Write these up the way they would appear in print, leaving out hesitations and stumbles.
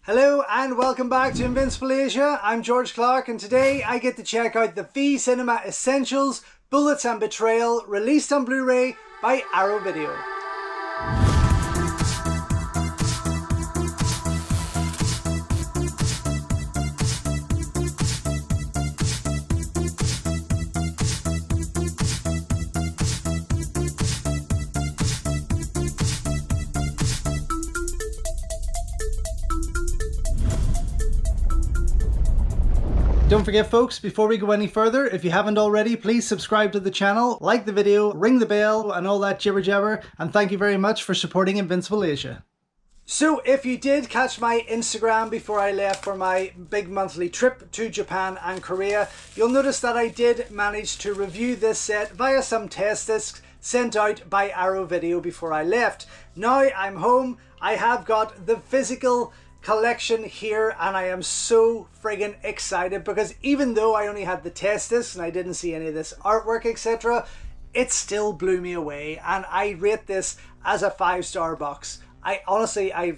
Hello and welcome back to Invincible Asia. I'm George Clark and today I get to check out the V Cinema Essentials, Bullets and Betrayal, released on Blu-ray by Arrow Video. Don't forget folks, before we go any further, if you haven't already, please subscribe to the channel, like the video, ring the bell and all that jibber jabber, and thank you very much for supporting Invincible Asia. So if you did catch my Instagram before I left for my big monthly trip to Japan and Korea, you'll notice that I did manage to review this set via some test discs sent out by Arrow Video before I left. Now I'm home, I have got the physical collection here and I am so friggin' excited because even though I only had the test discs and I didn't see any of this artwork etc, it still blew me away and I rate this as a 5-star box. I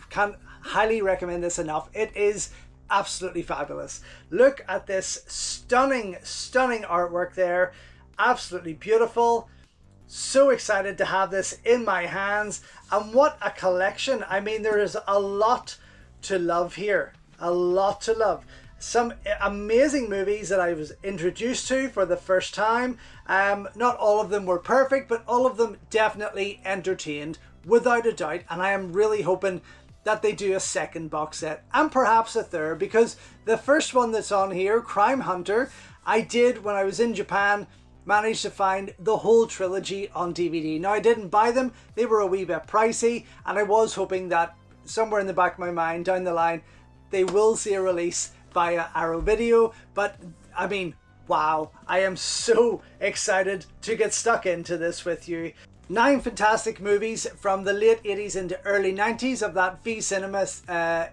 can't highly recommend this enough. It is absolutely fabulous. Look at this stunning artwork there, absolutely beautiful. So excited to have this in my hands, and what a collection. I mean, there is a lot to love here, a lot to love. Some amazing movies that I was introduced to for the first time. Not all of them were perfect, but all of them definitely entertained without a doubt, and I am really hoping that they do a second box set and perhaps a third, because the first one that's on here, Crime Hunter, I did when I was in Japan managed to find the whole trilogy on DVD. Now I didn't buy them, they were a wee bit pricey, and I was hoping that somewhere in the back of my mind down the line they will see a release via Arrow Video. But I mean, wow, I am so excited to get stuck into this with you. 9 fantastic movies from the late 80s into early 90s of that V Cinema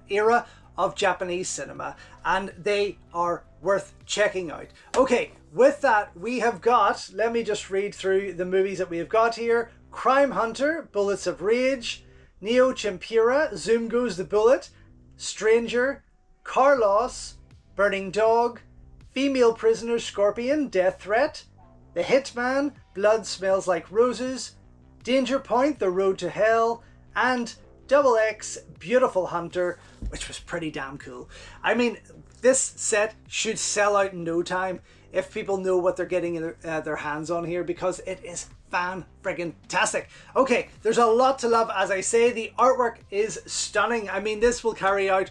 era of Japanese cinema, and they are worth checking out. Okay, with that we have got, let me just read through the movies that we have got here. Crime Hunter, Bullets of Rage, Neo Chimpira, Zoom Goes the Bullet, Stranger, Carlos, Burning Dog, Female Prisoner Scorpion, Death Threat, The Hitman, Blood Smells Like Roses, Danger Point, The Road to Hell, and Double X, Beautiful Hunter, which was pretty damn cool. I mean, this set should sell out in no time if people know what they're getting in their hands on here, because it is fan-friggin-tastic. Okay, there's a lot to love. As I say, the artwork is stunning. I mean, this will carry out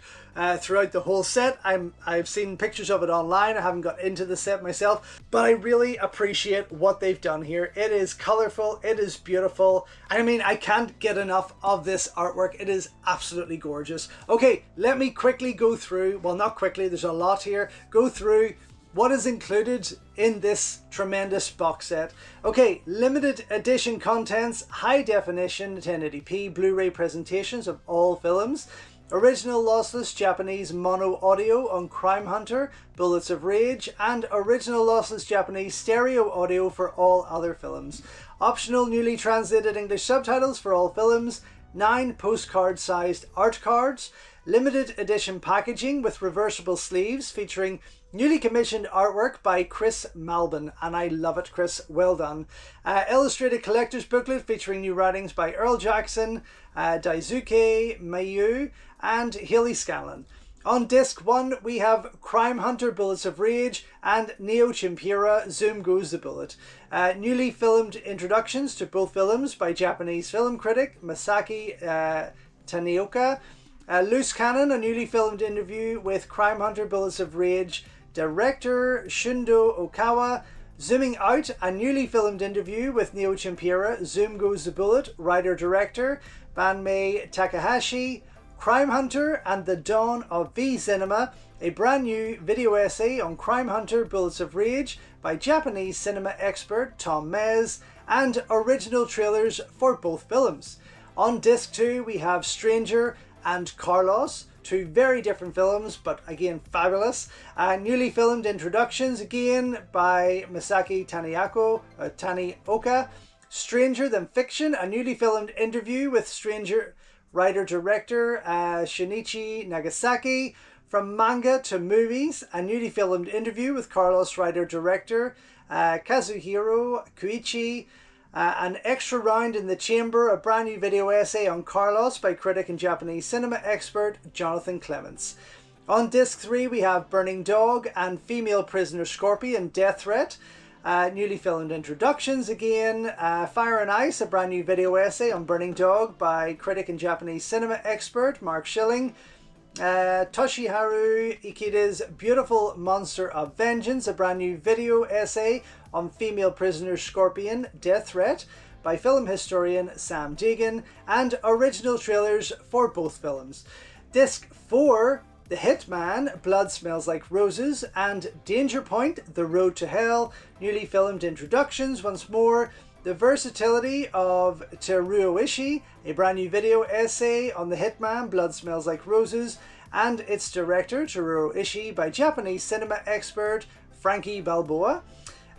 throughout the whole set. I've seen pictures of it online. I haven't got into the set myself, but I really appreciate what they've done here. It is colorful, it is beautiful. I mean, I can't get enough of this artwork. It is absolutely gorgeous. Okay, let me quickly go through, well, not quickly, there's a lot here, go through what is included in this tremendous box set. Okay, limited edition contents, high definition 1080p Blu-ray presentations of all films, original lossless Japanese mono audio on Crime Hunter, Bullets of Rage, and original lossless Japanese stereo audio for all other films. Optional newly translated English subtitles for all films, 9 postcard sized art cards, limited edition packaging with reversible sleeves featuring newly commissioned artwork by Chris Malbin, and I love it, Chris, well done. Illustrated collector's booklet featuring new writings by Earl Jackson, Daisuke Mayu, and Haley Scanlon. On disc 1 we have Crime Hunter, Bullets of Rage, and Neo Chimpira, Zoom Goes the Bullet. Newly filmed introductions to both films by Japanese film critic Masaki Tanioka. Loose Cannon, a newly filmed interview with Crime Hunter, Bullets of Rage director Shundo Okawa. Zooming Out, a newly filmed interview with Neo Chimpira, Zoom Goes the Bullet writer-director Banmei Takahashi. Crime Hunter and the Dawn of V Cinema, a brand new video essay on Crime Hunter, Bullets of Rage by Japanese cinema expert Tom Mez, and original trailers for both films. On disc 2 we have Stranger and Carlos, 2 very different films, but again fabulous. Newly filmed introductions again by Masaki Tanioka. Stranger Than Fiction, a newly filmed interview with Stranger writer-director Shinichi Nagasaki. From manga to movies, a newly filmed interview with Carlos writer-director Kazuhiro Koichi. An extra round in the chamber, a brand new video essay on Carlos by critic and Japanese cinema expert Jonathan Clements. On disc 3 we have Burning Dog and Female Prisoner Scorpion Death Threat. Newly filmed introductions again. Fire and Ice, a brand new video essay on Burning Dog by critic and Japanese cinema expert Mark Schilling. Toshiharu Ikeda's Beautiful Monster of Vengeance, a brand new video essay on Female Prisoner Scorpion Death Threat by film historian Sam Deegan, and original trailers for both films. Disc 4, The Hitman, Blood Smells Like Roses, and Danger Point, The Road to Hell, newly filmed introductions once more. The Versatility of Teruo Ishii, a brand new video essay on The Hitman, Blood Smells Like Roses, and its director, Teruo Ishii, by Japanese cinema expert Frankie Balboa.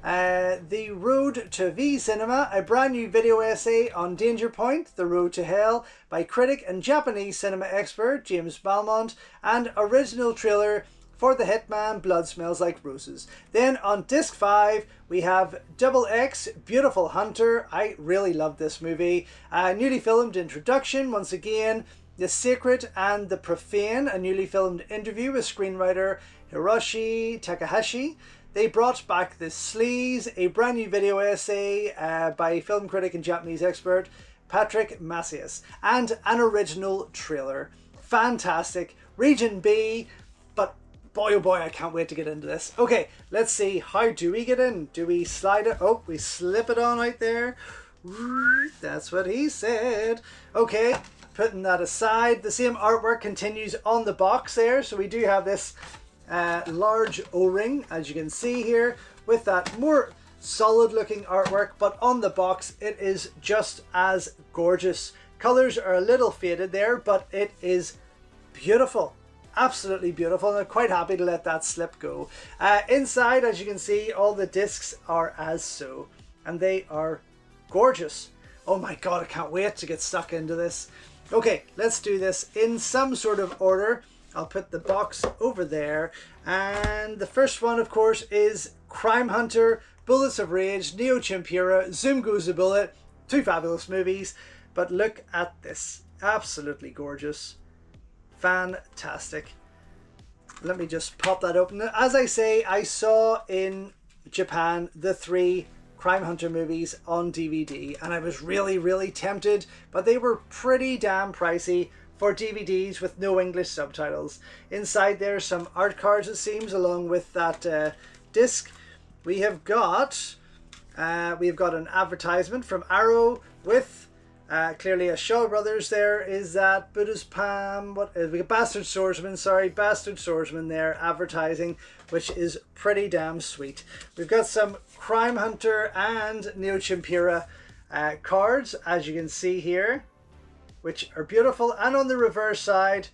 The Road to V Cinema, a brand new video essay on Danger Point, The Road to Hell, by critic and Japanese cinema expert James Balmont, and original trailer for The Hitman, Blood Smells Like Roses. Then on disc 5 we have Double X, Beautiful Hunter. I really love this movie. Newly filmed introduction once again. The Sacred and the Profane, a newly filmed interview with screenwriter Hiroshi Takahashi. They brought back the Sleaze, a brand new video essay by film critic and Japanese expert Patrick Macias, and an original trailer. Fantastic. Region B, but boy oh boy, I can't wait to get into this. Okay, let's see, how do we get in? Do we slide it? Oh, we slip it on out there. That's what he said. Okay, putting that aside, the same artwork continues on the box there. So we do have this large O-ring, as you can see here, with that more solid looking artwork, but on the box it is just as gorgeous. Colors are a little faded there, but it is beautiful. Absolutely beautiful, and I'm quite happy to let that slip go. Inside, as you can see, all the discs are as so, and they are gorgeous. Oh my god, I can't wait to get stuck into this. Okay, let's do this in some sort of order. I'll put the box over there, and the first one, of course, is Crime Hunter, Bullets of Rage, Neo Chimpira, Zoom Goes the Bullet. Two fabulous movies, but look at this. Absolutely gorgeous. Fantastic. Let me just pop that open. As I say, I saw in Japan the 3 Crime Hunter movies on DVD, and I was really tempted, but they were pretty damn pricey for DVDs with no English subtitles. Inside there, some art cards, it seems, along with that disc. We have got an advertisement from Arrow with clearly a Shaw Brothers. There is that Buddha's Palm, what is it? Bastard Swordsman there advertising, which is pretty damn sweet. We've got some Crime Hunter and Neo Chimpira cards, as you can see here, which are beautiful. And on the reverse side,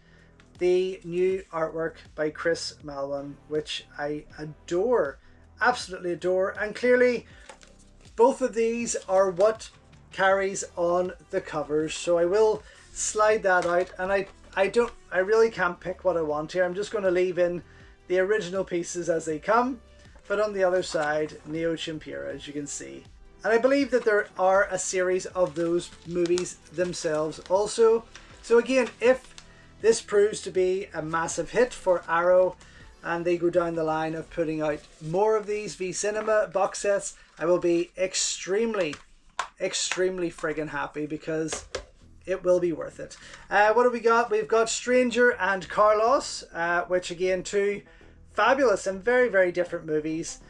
the new artwork by Chris Malwan, which I adore, absolutely adore. And clearly both of these are what carries on the covers, so I will slide that out, and I really can't pick what I want here. I'm just going to leave in the original pieces as they come, but on the other side, Neo Chimpira, as you can see. And I believe that there are a series of those movies themselves also. So again, if this proves to be a massive hit for Arrow and they go down the line of putting out more of these V Cinema box sets, I will be extremely friggin' happy, because it will be worth it. What have we got? We've got Stranger and Carlos, which again, two fabulous and very different movies,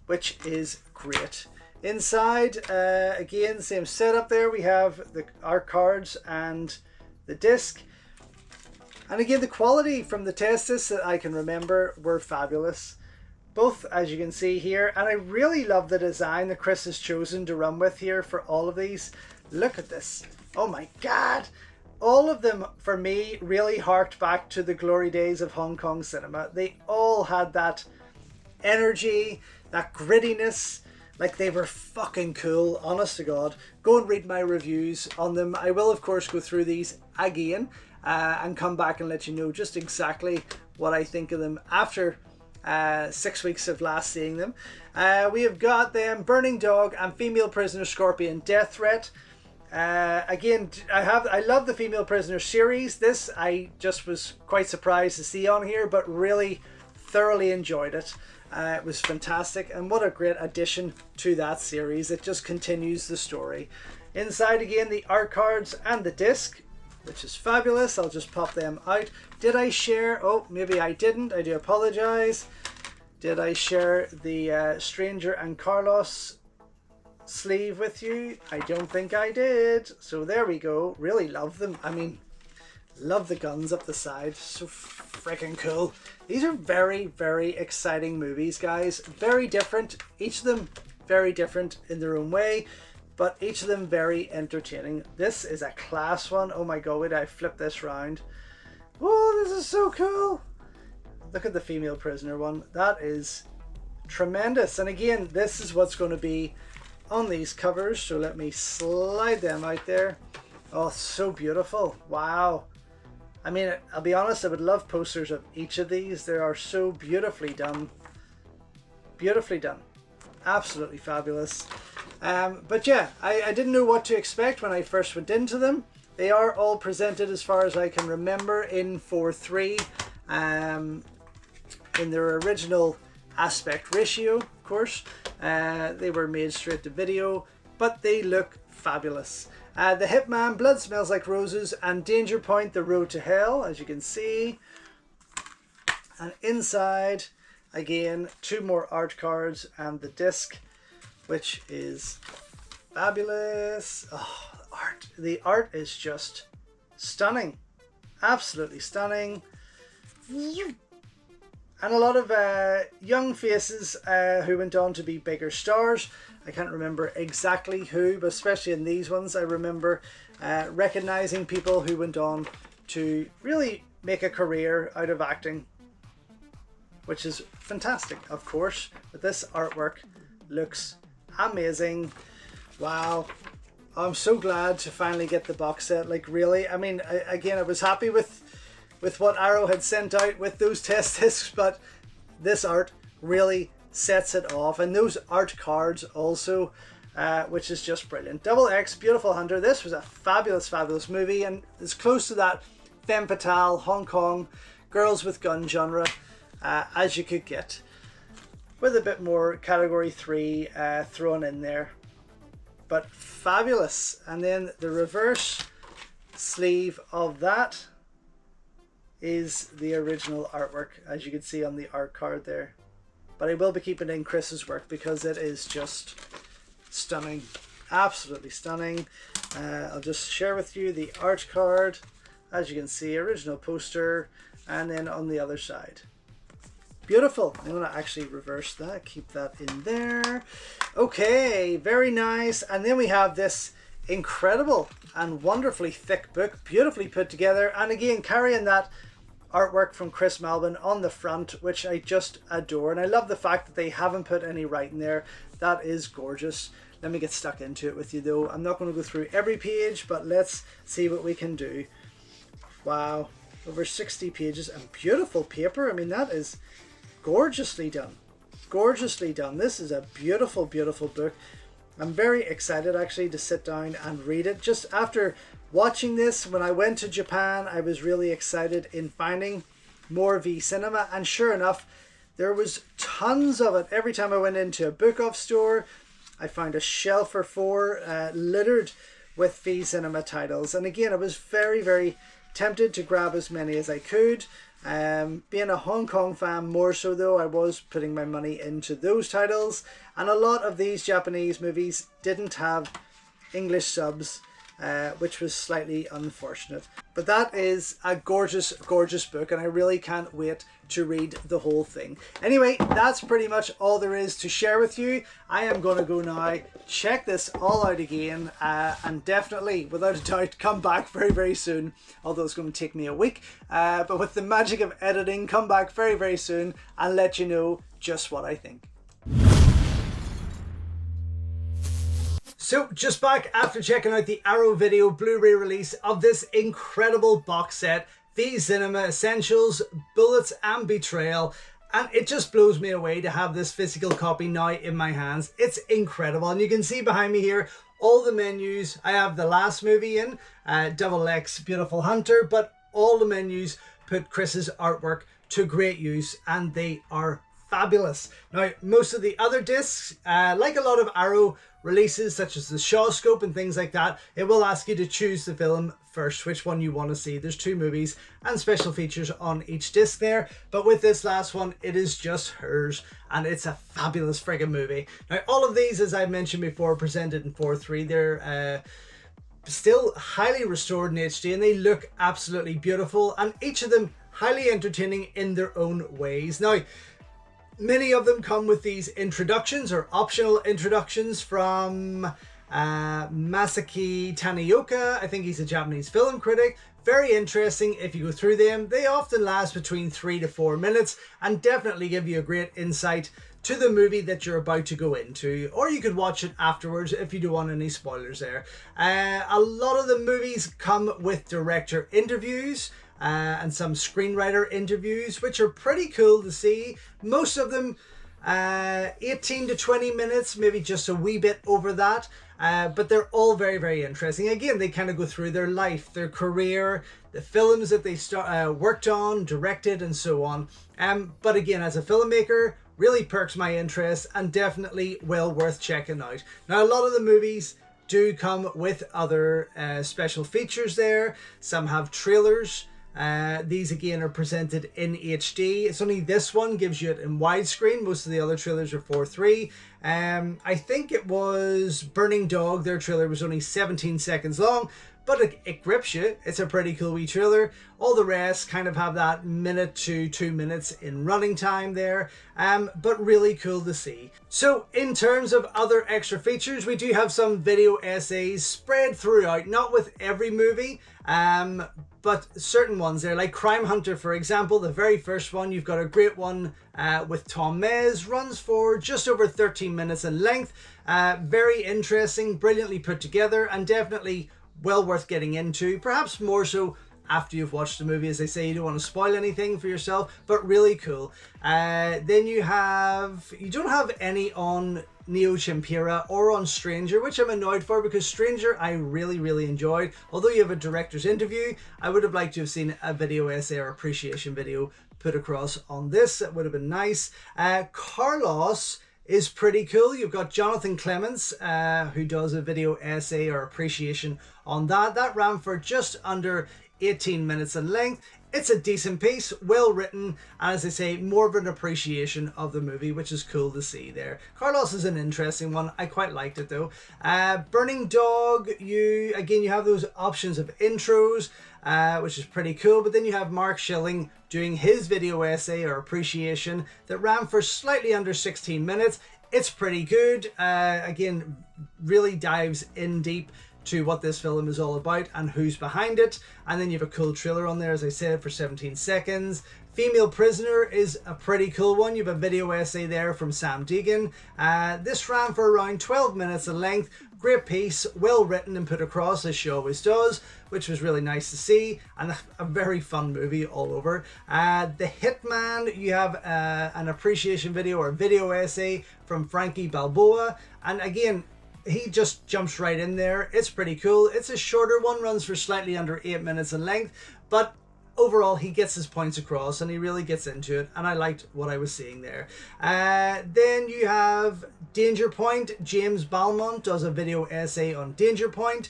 which is great. Inside, again, same setup there. We have our cards and the disc. And again, the quality from the test discs that I can remember were fabulous. Both, as you can see here, and I really love the design that Chris has chosen to run with here for all of these. Look at this. Oh my god. All of them, for me, really harked back to the glory days of Hong Kong cinema. They all had that energy, that grittiness, Like, they were fucking cool, honest to God. Go and read my reviews on them. I will, of course, go through these again and come back and let you know just exactly what I think of them after 6 weeks of last seeing them. We have got them Burning Dog and Female Prisoner Scorpion Death Threat. Again, I love the Female Prisoner series. This I just was quite surprised to see on here, but really thoroughly enjoyed it. It was fantastic, and what a great addition to that series. It just continues the story. Inside again, the art cards and the disc, which is fabulous. I'll just pop them out. Did I share? Oh, maybe I didn't. I do apologize. Did I share the Stranger and Carlos sleeve with you? I don't think I did. So there we go. Really love them. I mean, love the guns up the side. So freaking cool. These are very, very exciting movies, guys. Very different. Each of them very different in their own way, but each of them very entertaining. This is a class one. Oh my god, wait, I flip this round. Oh, this is so cool. Look at the Female Prisoner one. That is tremendous. And again, this is what's going to be on these covers. So let me slide them out there. Oh, so beautiful. Wow. I mean, I'll be honest, I would love posters of each of these. They are so beautifully done. Beautifully done. Absolutely fabulous. But yeah, I didn't know what to expect when I first went into them. They are all presented, as far as I can remember, in 4:3. In their original aspect ratio, of course. They were made straight to video, but they look fabulous. The Hitman, Blood Smells Like Roses, and Danger Point, The Road to Hell, as you can see. And inside, again, 2 more art cards and the disc, which is fabulous. Oh, the art is just stunning. Absolutely stunning. And a lot of young faces who went on to be bigger stars. I can't remember exactly who, but especially in these ones, I remember recognizing people who went on to really make a career out of acting, which is fantastic, of course. But this artwork looks amazing. Wow. I'm so glad to finally get the box set. Like, really, I mean, again, I was happy with what Arrow had sent out with those test discs, but this art really sets it off, and those art cards also, which is just brilliant. Double X, Beautiful Hunter. This was a fabulous, fabulous movie, and it's close to that femme fatale Hong Kong girls with gun genre as you could get, with a bit more category 3 thrown in there, but fabulous. And then the reverse sleeve of that is the original artwork, as you can see on the art card there. But I will be keeping in Chris's work because it is just stunning. Absolutely stunning. I'll just share with you the art card. As you can see, original poster, and then on the other side. Beautiful. I'm going to actually reverse that. Keep that in there. Okay, very nice. And then we have this incredible and wonderfully thick book, beautifully put together, and again carrying that artwork from Chris Malbin on the front, which I just adore. And I love the fact that they haven't put any writing there. That is gorgeous. Let me get stuck into it with you though. I'm not going to go through every page, but let's see what we can do. Wow, over 60 pages and beautiful paper. I mean, that is gorgeously done. Gorgeously done. This is a beautiful, beautiful book. I'm very excited actually to sit down and read it. Just after watching this, when I went to Japan, I was really excited in finding more V Cinema, and sure enough, there was tons of it. Every time I went into a book off store, I found a shelf or 4 littered with V Cinema titles. And again, I was very, very tempted to grab as many as I could. Being a Hong Kong fan more so though, I was putting my money into those titles, and a lot of these Japanese movies didn't have English subs, which was slightly unfortunate. But that is a gorgeous, gorgeous book, and I really can't wait to read the whole thing. Anyway, that's pretty much all there is to share with you. I am going to go now, check this all out again, and definitely, without a doubt, come back very, very soon. Although it's going to take me a week. But with the magic of editing, come back very, very soon and let you know just what I think. So just back after checking out the Arrow Video Blu-ray release of this incredible box set, the Cinema Essentials, Bullets and Betrayal, and it just blows me away to have this physical copy now in my hands. It's incredible, and you can see behind me here all the menus. I have the last movie in, XX Beautiful Hunter, but all the menus put Chris's artwork to great use, and they are fabulous. Now, most of the other discs, like a lot of Arrow releases such as the Shawscope and things like that, it will ask you to choose the film first, which one you want to see. There's 2 movies and special features on each disc there, but with this last one, it is just hers, and it's a fabulous friggin' movie. Now, all of these, as I mentioned before, presented in 4:3, they're still highly restored in HD, and they look absolutely beautiful, and each of them highly entertaining in their own ways. Now, many of them come with these introductions or optional introductions from Masaki Tanioka. I think he's a Japanese film critic. Very interesting if you go through them. They often last between 3 to 4 minutes and definitely give you a great insight to the movie that you're about to go into, or you could watch it afterwards if you don't want any spoilers there. A lot of the movies come with director interviews and some screenwriter interviews, which are pretty cool to see. Most of them 18 to 20 minutes, maybe just a wee bit over that, but they're all very, very interesting. Again, they kind of go through their life, their career, the films that they worked on, directed, and so on. But again, as a filmmaker, really perks my interest and definitely well worth checking out. Now, a lot of the movies do come with other special features there. Some have trailers. These again are presented in HD. It's only this one gives you it in widescreen. Most of the other trailers are 4:3. I think it was Burning Dog. Their trailer was only 17 seconds long, but it grips you. It's a pretty cool wee trailer. All the rest kind of have that minute to 2 minutes in running time there, but really cool to see. So in terms of other extra features, we do have some video essays spread throughout, not with every movie, but certain ones there, like Crime Hunter, for example, the very first one. You've got a great one with Tom Mez, runs for just over 13 minutes in length. Very interesting, brilliantly put together, and definitely well worth getting into, perhaps more so after you've watched the movie. As they say, you don't want to spoil anything for yourself, but really cool. Then you don't have any on Neo Chimpira or on Stranger, which I'm annoyed for, because Stranger I really, really enjoyed. Although you have a director's interview, I would have liked to have seen a video essay or appreciation video put across on this. That would have been nice. Carlos is pretty cool. You've got Jonathan Clements, who does a video essay or appreciation on that. That ran for just under 18 minutes in length. It's a decent piece, well written, and as I say, more of an appreciation of the movie, which is cool to see there. Carlos is an interesting one. I quite liked it though. Burning Dog, you have those options of intros, which is pretty cool, but then you have Mark Schilling doing his video essay or appreciation that ran for slightly under 16 minutes. It's pretty good. Again, really dives in deep to what this film is all about and who's behind it. And then you have a cool trailer on there, as I said, for 17 seconds. Female Prisoner is a pretty cool one. You have a video essay there from Sam Deegan. This ran for around 12 minutes in length. Great piece, well written and put across, as she always does, which was really nice to see, and a very fun movie all over. The Hitman, you have an appreciation video or video essay from Frankie Balboa, and again, he just jumps right in there. It's pretty cool. It's a shorter one, runs for slightly under 8 minutes in length, but overall he gets his points across and he really gets into it, and I liked what I was seeing there. Then you have Danger Point. James Balmont does a video essay on Danger Point.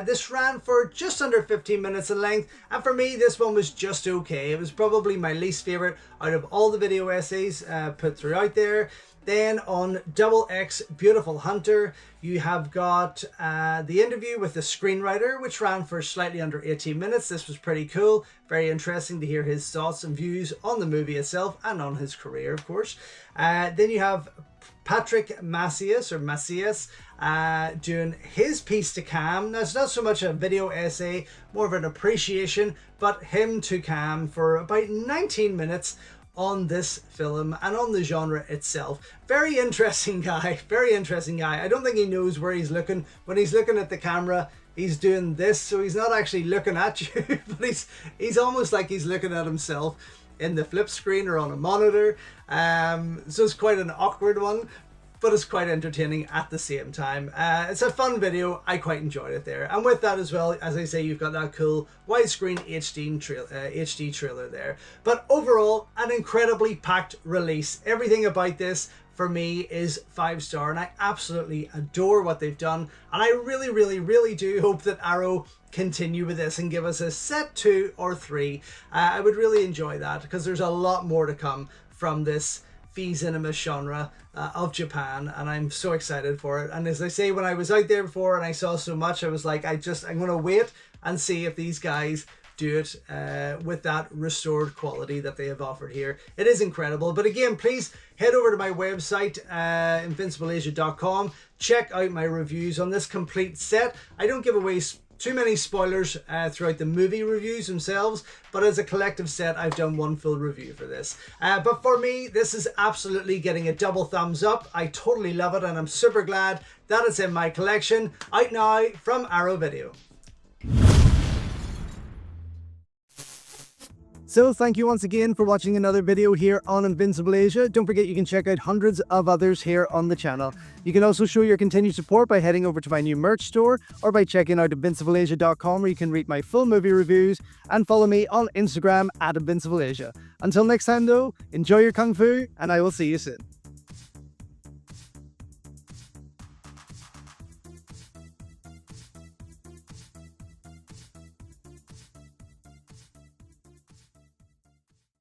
This ran for just under 15 minutes in length, and for me this one was just okay. It was probably my least favorite out of all the video essays put throughout there. Then on XX Beautiful Hunter, you have got the interview with the screenwriter, which ran for slightly under 18 minutes. This was pretty cool. Very interesting to hear his thoughts and views on the movie itself and on his career, of course. Then you have Patrick Macias doing his piece to Cam. Now, it's not so much a video essay, more of an appreciation, but him to Cam for about 19 minutes on this film and on the genre itself. Very interesting guy, very interesting guy. I don't think he knows where he's looking. When he's looking at the camera, he's doing this, so he's not actually looking at you, but he's almost like he's looking at himself in the flip screen or on a monitor. So it's quite an awkward one, but it's quite entertaining at the same time. It's a fun video. I quite enjoyed it there. And with that as well, as I say, you've got that cool widescreen HD trailer there. But overall, an incredibly packed release. Everything about this for me is 5-star, and I absolutely adore what they've done. And I really, really, really do hope that Arrow continue with this and give us a set 2 or 3. I would really enjoy that, because there's a lot more to come from this fee cinema genre of Japan, and I'm so excited for it. And as I say, when I was out there before and I saw so much, I was like, I'm gonna wait and see if these guys do it with that restored quality that they have offered here. It is incredible. But again, please head over to my website, invincibleasia.com. check out my reviews on this complete set. I don't give away too many spoilers throughout the movie reviews themselves, but as a collective set, I've done one full review for this. But for me, this is absolutely getting a double thumbs up. I totally love it, and I'm super glad that it's in my collection. Out now from Arrow Video. So thank you once again for watching another video here on Invincible Asia. Don't forget you can check out hundreds of others here on the channel. You can also show your continued support by heading over to my new merch store or by checking out invincibleasia.com, where you can read my full movie reviews, and follow me on Instagram @InvincibleAsia. Until next time though, enjoy your Kung Fu, and I will see you soon.